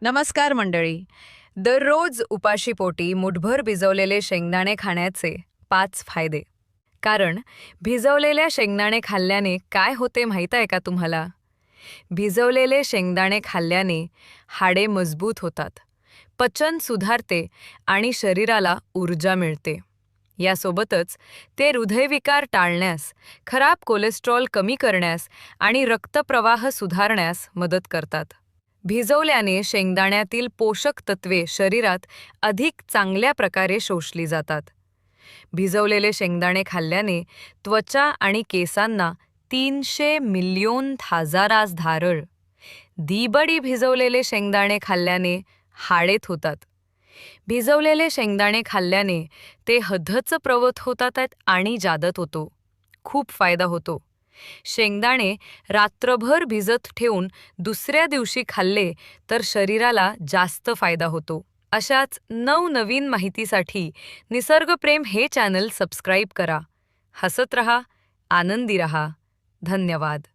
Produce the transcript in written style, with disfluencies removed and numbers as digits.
नमस्कार मंडळी. दररोज उपाशीपोटी मुठभर भिजवलेले शेंगदाणे खाण्याचे 5 फायदे. कारण भिजवलेल्या शेंगदाणे खाल्ल्याने काय होते माहीत आहे का तुम्हाला? भिजवलेले शेंगदाणे खाल्ल्याने हाडे मजबूत होतात, पचन सुधारते आणि शरीराला ऊर्जा मिळते. यासोबतच ते हृदयविकार टाळण्यास, खराब कोलेस्ट्रॉल कमी करण्यास आणि रक्तप्रवाह सुधारण्यास मदत करतात. भिजवल्याने शेंगदाण्यातील पोषक तत्वे शरीरात अधिक चांगल्या प्रकारे शोषली जातात. भिजवलेले शेंगदाणे खाल्ल्याने त्वचा आणि केसांना 300 मिलियन थाजारास धारळ. दीबडी भिजवलेले शेंगदाणे खाल्ल्याने हाडेत होतात. भिजवलेले शेंगदाणे खाल्ल्याने ते हधच प्रवत होतात आणि जादत होतो. खूप फायदा होतो. शेंगदाणे रात्रभर भिजत ठेवून दुसऱ्या दिवशी खाल्ले तर शरीराला जास्त फायदा होतो. अशाच नवनवीन माहितीसाठी निसर्गप्रेम हे चॅनल सबस्क्राईब करा. हसत रहा, आनंदी रहा. धन्यवाद.